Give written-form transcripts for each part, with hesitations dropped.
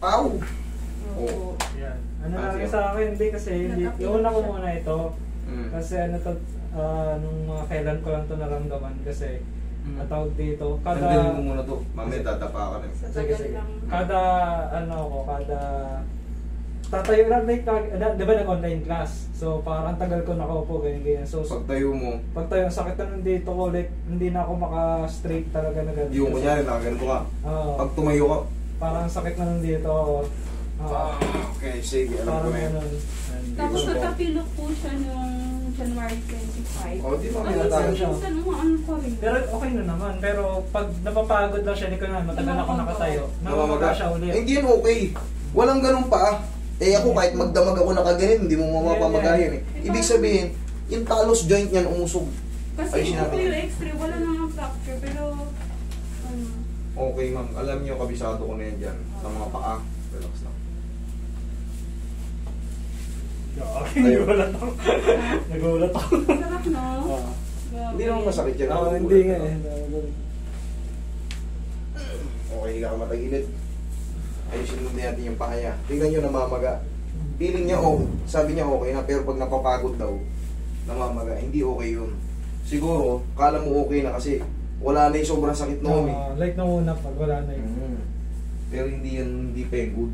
Pau! Oo. Yan. Ano lang sa akin, hindi kasi, iuna ko muna ito. Kasi ano to, nung mga kailan ko lang to naramdaman kasi, tawag dito, kada... Tanggalin mo muna to, mamaya tatapa ka na. Sige. Kada, tatayo lang, like, di ba nag-online class? So, parang tagal ko nakaupo, ganyan. So, Pagtayo mo, pagtayo, sakit na nandito ko, like, hindi na ako maka-straight talaga na ganito. yung kunyari, nakaganito ka. Oo. Pag tumayo ka, Parang sakit na nandito. okay, sige, alam ko Parang na yun. ganun. Tapos nagkapilok po siya noong January 25. O, di ba may Ano natalo siya? minsan ano ko rin. Pero okay na naman. Pero pag napapagod lang siya, hindi ko na matagal ako nakatayo. Namamaga siya ulit. Hindi yun okay. Walang ganun pa. Ako kahit magdamag ako nakaganin, hindi mo mamapamagahin eh. Ibig sabihin, yung talos joint niyan umusog. Kasi ito yung X-ray, wala namang fracture, pero Okay ma'am, alam niyo kabisado ko na yan dyan. Sa mga paa, relax lang. Nagulat ako. Nagulat ako. sarap no? Hindi naman masakit yan. Hindi nga eh. Okay, higa ka matagilid. Ayusin mo natin yung paa niya. Tingnan nyo namamaga. Feeling niya sabi niya okay na, pero pag napapagod daw, namamaga. Hindi okay yun. Siguro, kala mo okay na kasi wala na yung sobrang sakit noon eh. Like nung una pag wala na yun. Pero hindi yan, hindi pa yung good.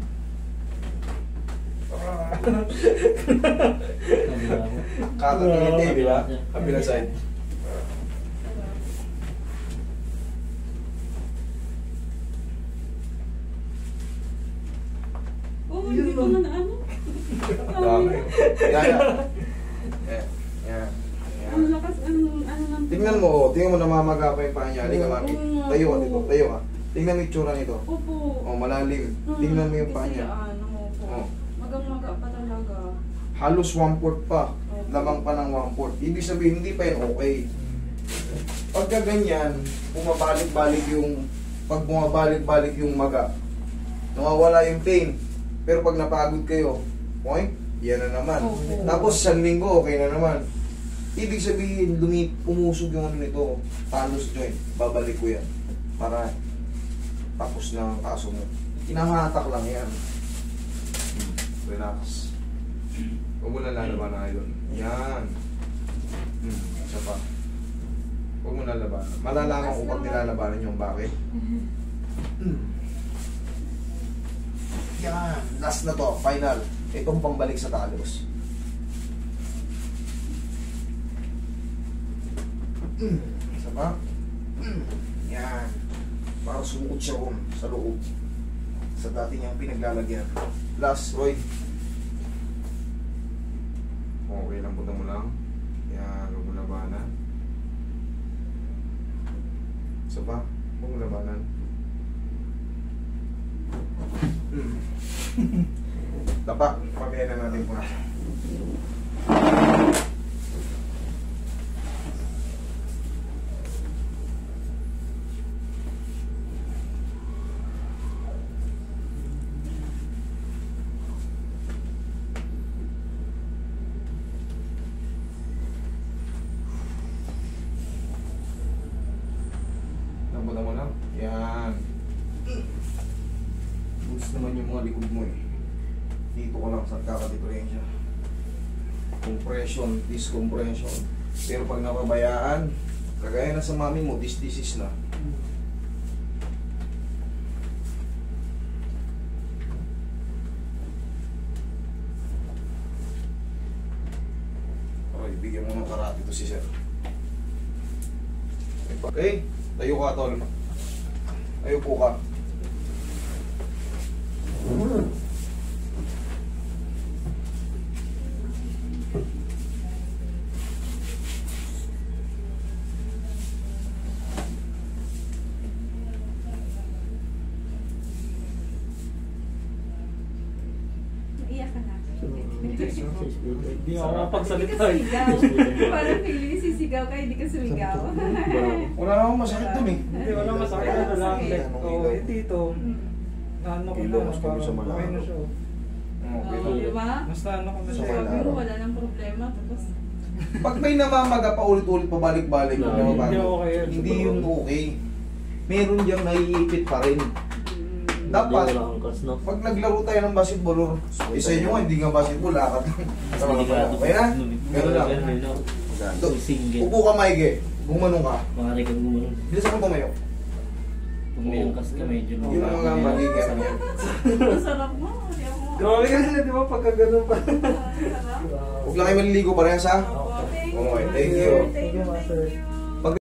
Kakatingin eh, di ba? Kabilang side. Hindi ko na ano. Dami. Yan. Ano lakas, ano lang. Tingnan mo namamaga pa yung paa niya. Halika mami. Tayo ka dito, tayo ka. Tingnan mo yung tsura nito. Opo. Malalim. Tingnan mo yung paa Kasi niya. opo. Magang-maga pa talaga. Halos 1/4 pa. Lamang pa ng 1/4. Ibig sabihin, hindi pa yun okay. Pagka ganyan, pag bumabalik-balik yung maga, nawawala yung pain. Pero pag napagod kayo, yan na naman. Okay. Tapos 1 linggo, okay na naman. Ibig sabihin, pumusog yung ano nito, talus joint. Babalik ko yan. Para tapos na ang kaso mo. Hinahatak lang yan. Relax. Huwag mo na lalaban na yun. Yan. Isa pa. Huwag mo na lalabanan. Malalaman ko pag nilalabanan yung bakit. Yan. Last na to. Final. Itong pambalik sa talos. Isa pa. Yan. Para sumukot siya ron sa loob. Sa dati niyang pinaglalagyan. Last, Roy. Okay lang, punta mo lang. Yan, huwag mo labanan. Isa pa, huwag mo labanan. Tapak, pamaya na natin po na. Nabuta mo lang. Yan. Boost naman yung mga likod mo eh. Dito ko lang saan kakadiferensya. Compression, discompression. Pero pag napabayaan, kagaya na sa mami mo, this is na. Okay, bigyan mo ng karate to si sir. Okay, tayo ka tol. Tayo po ka. Iyak ka na. Hindi ako mapagsalita. Hindi ka sumigaw. Parang feeling sisigaw ka, hindi ka sumigaw. Wala namang masakit dun eh. Hindi, wala masakit na lang. Dito. Naano ko na. Mas kami sa Malaro. Okay na siya. Okay Oo, di ba? Mas naano ko na Sa siya. Malaro. Sabi mo, wala nang problema. Tapos, Pag may namamaga pa ulit-ulit pabalik-balik, Hindi okay yun. Hindi yun okay. Meron diyang naiipit pa rin. Dapat, Wala kang kas, no? pag naglaro tayo ng basketball, or isa nyo nga, hindi nga basketball, lakad lang. Okay na? Gano'n lang. Upo ka, Mike. Gumanong ka. Makari kang gumanon. Bilisan mo tumayo. Kung may angkas ka, medyo Yun ang mga magiging ano yan. Masarap mo. Hindi ako. Grabe kasi, di ba, pagka ganun pa. Sarap. Huwag lang kayo maliligo parehas ha. Opo, thank you. Okay, thank you. Thank you, thank you.